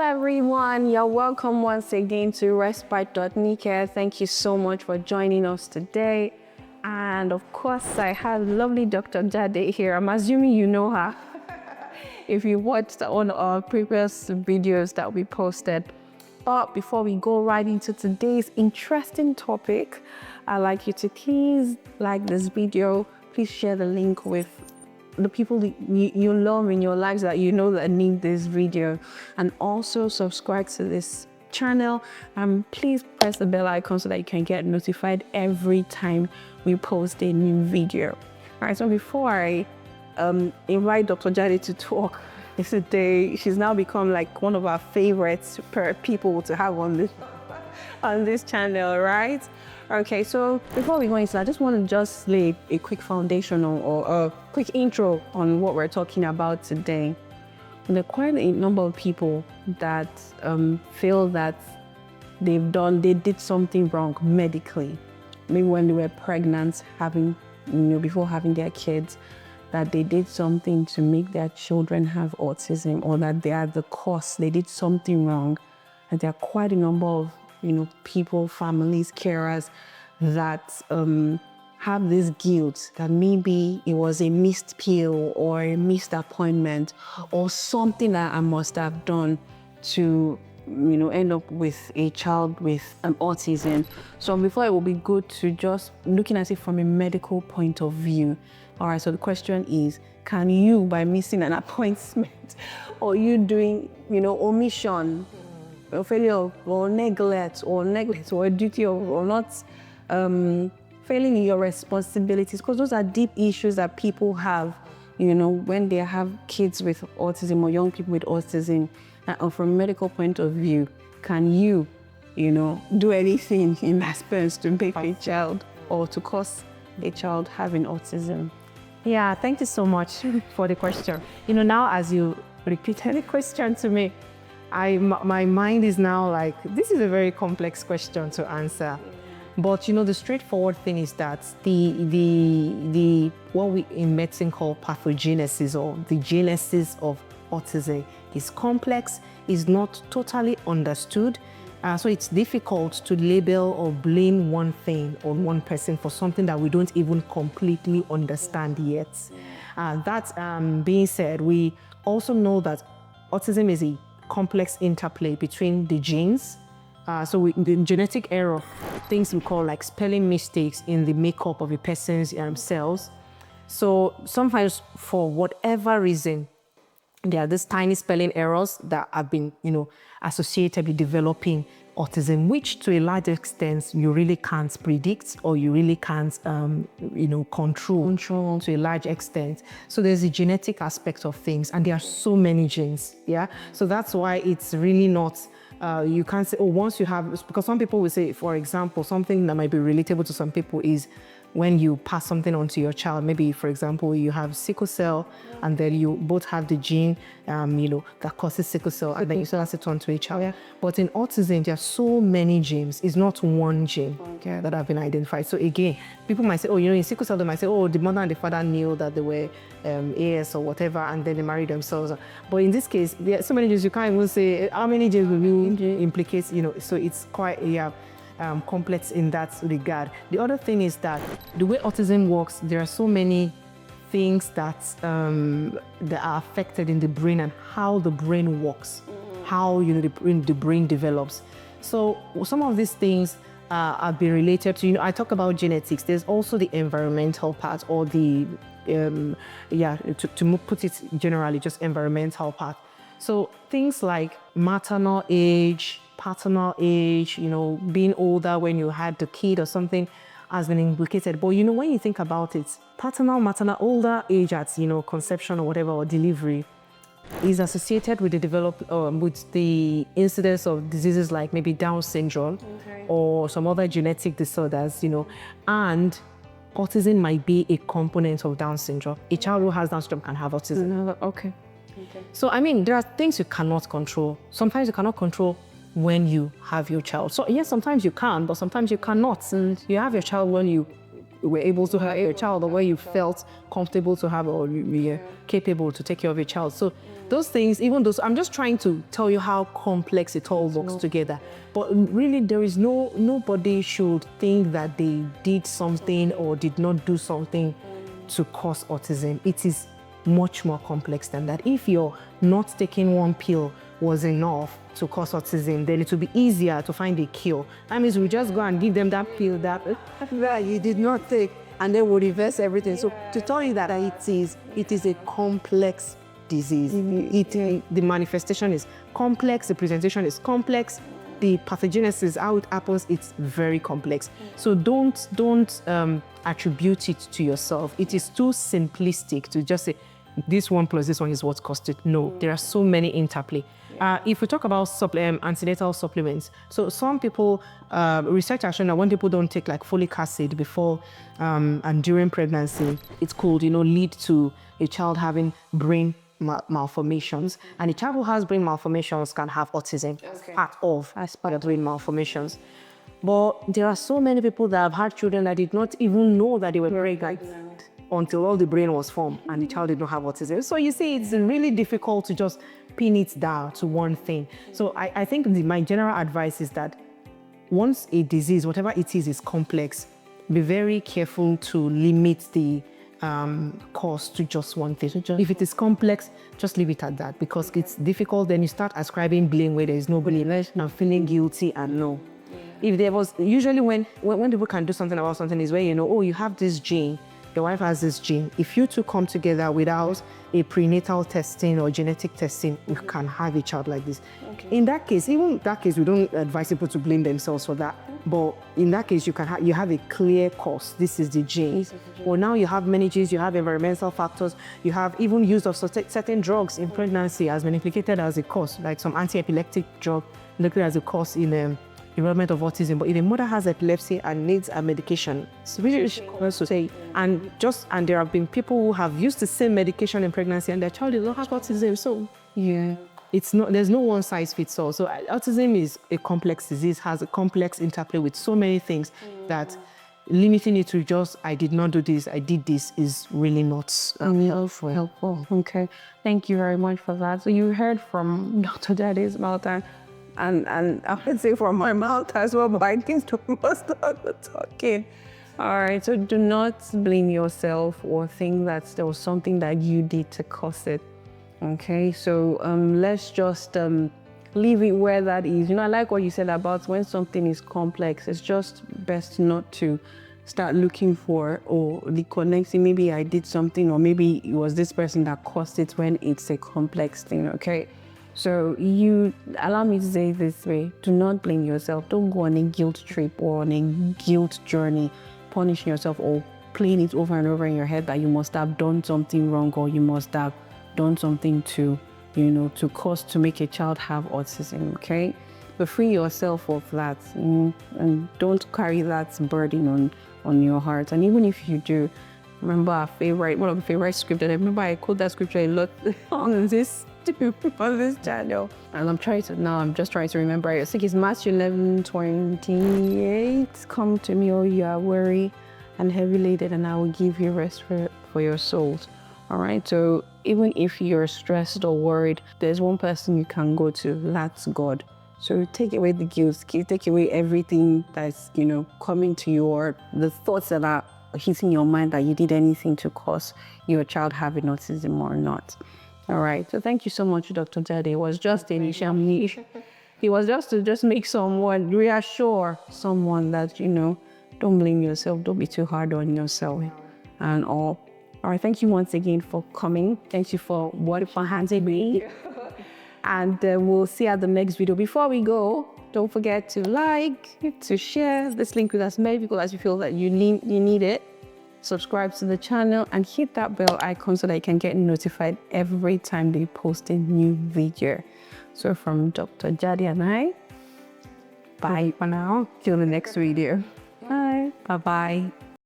everyone, you're welcome once again to Respite.Nike. Thank you so much for joining us today. And of course, I have lovely Dr. Jade here. I'm assuming you know her if you watched on our previous videos that we posted. But before we go right into today's interesting topic, I'd like you to please like this video. Please share the link with the people that you love in your lives that you know that need this video, and also subscribe to this channel, and please press the bell icon so that you can get notified every time we post a new video. All right, so before I invite Dr. Jade to talk today, she's now become like one of our favorites people to have on this channel, right? Okay, so before we go into that, I just want to lay a quick foundation or a quick intro on what we're talking about today. There are quite a number of people that feel that they did something wrong medically. Maybe when they were pregnant, before having their kids, that they did something to make their children have autism, or that they are the cause, they did something wrong. And there are quite a number of people, families, carers that have this guilt that maybe it was a missed pill or a missed appointment or something that I must have done to end up with a child with autism. So before, it will be good to just looking at it from a medical point of view. All right, so the question is, can you, by missing an appointment or you doing omission, or failure or neglect or a duty or not failing in your responsibilities, because those are deep issues that people have, when they have kids with autism or young people with autism. And from a medical point of view, can you, do anything in that sense to make a child or to cause a child having autism? Yeah, thank you so much for the question. Now as you repeated the question to me, my mind is now like, this is a very complex question to answer. But the straightforward thing is that the what we in medicine call pathogenesis, or the genesis of autism, is complex, is not totally understood. So it's difficult to label or blame one thing on one person for something that we don't even completely understand yet. That being said, we also know that autism is a complex interplay between the genes, the genetic error, things we call like spelling mistakes in the makeup of a person's cells. So sometimes, for whatever reason, there are these tiny spelling errors that have been, associated with developing autism, which to a large extent you really can't predict, or you really can't, control to a large extent. So there's a genetic aspect of things, and there are so many genes, yeah? So that's why it's really not, you can't say, once you have, because some people will say, for example, something that might be relatable to some people is when you pass something on to your child. Maybe, for example, you have sickle cell, and then you both have the gene, that causes sickle cell, and then you still have it on to a child. Yeah. But in autism, there are so many genes. It's not one gene that have been identified. So again, people might say, in sickle cell, they might say, the mother and the father knew that they were AS or whatever, and then they married themselves. But in this case, there are so many genes, you can't even say how many genes will you implicate, so it's quite, complex in that regard. The other thing is that the way autism works, there are so many things that are affected in the brain, and how the brain works, how the brain develops. So some of these things are be related to, I talk about genetics. There's also the environmental part, or the to put it generally, just environmental part. So things like maternal age, paternal age, being older when you had the kid or something has been implicated. But when you think about it, paternal, maternal, older age at conception or whatever, or delivery, is associated with the incidence of diseases like maybe Down syndrome, or some other genetic disorders, and autism might be a component of Down syndrome. A child who has Down syndrome can have autism. Okay. So there are things you cannot control. Sometimes you cannot control when you have your child. So yes, sometimes you can, but sometimes you cannot. And you have your child when you were able to have your child, or where you felt comfortable to have, or you were capable to take care of your child. So those things, even those, I'm just trying to tell you how complex it all works together. But really, there is nobody should think that they did something or did not do something to cause autism. It is much more complex than that. If you're not taking one pill was enough to cause autism, then it will be easier to find a cure. That means we just go and give them that pill that you did not take, and then we'll reverse everything. So to tell you that it is a complex disease. The manifestation is complex, the presentation is complex, the pathogenesis, how it happens, it's very complex. So don't attribute it to yourself. It is too simplistic to just say, this one plus this one is what caused it. No, there are so many interplay. If we talk about antenatal supplements, so some people, research has shown that when people don't take like folic acid before and during pregnancy, it could, lead to a child having brain malformations, and a child who has brain malformations can have autism as part of brain malformations. But there are so many people that have had children that did not even know that they were pregnant until all the brain was formed and the child did not have autism. So you see, it's really difficult to just pin it down to one thing. So I think my general advice is that once a disease, whatever it is complex, be very careful to limit the cause to just one thing. If it is complex, just leave it at that, because it's difficult. Then you start ascribing blame where there is no blame and feeling guilty and no. If there was, usually when people can do something about something is where, you have this gene, your wife has this gene. If you two come together without a prenatal testing or genetic testing, you can have a child like this. In that case, we don't advise people to blame themselves for that. But in that case, you have a clear cause. This is the gene. Well, now you have many genes, you have environmental factors, you have even use of certain drugs in pregnancy has been implicated as a cause, like some anti-epileptic drug looked as a cause in development of autism. But if a mother has epilepsy and needs a medication, it's really difficult to say. And there have been people who have used the same medication in pregnancy and their child did not have autism. So there's no one size fits all. So autism is a complex disease, has a complex interplay with so many things that limiting it to just, I did not do this, I did this, is really not helpful. Okay, thank you very much for that. So you heard from Dr. Jade's mouth, and I would say from my mouth as well, but I think to most of the talking. All right, so do not blame yourself or think that there was something that you did to cause it. Okay, so let's just leave it where that is. I like what you said about when something is complex, it's just best not to start looking for or reconnecting. Maybe I did something, or maybe it was this person that caused it, when it's a complex thing, okay? So you allow me to say it this way: do not blame yourself. Don't go on a guilt trip or on a guilt journey, punishing yourself or playing it over and over in your head that you must have done something wrong, or you must have done something to make a child have autism, okay? But free yourself of that, and don't carry that burden on your heart. And even if you do, remember one of my favorite scriptures. I remember I quote that scripture a lot on this channel, and I'm just trying to remember it. I think it's Matthew 11:28. Come to me, all you are weary and heavy laden, and I will give you rest for your souls. All right, so even if you're stressed or worried, there's one person you can go to, that's God. So take away the guilt, take away everything that's coming to you, or the thoughts that are hitting your mind that you did anything to cause your child having autism or not. All right, so thank you so much, Dr. Jade. It was just it was just to make someone, reassure someone that, don't blame yourself, don't be too hard on yourself and all. All right, thank you once again for coming. Thank you for handing me. And we'll see you at the next video. Before we go, don't forget to like, to share this link with as many people as you feel that you need it. Subscribe to the channel and hit that bell icon so that you can get notified every time they post a new video. So from Dr. Jade and I, bye for now. Till the next video. Bye. Bye-bye.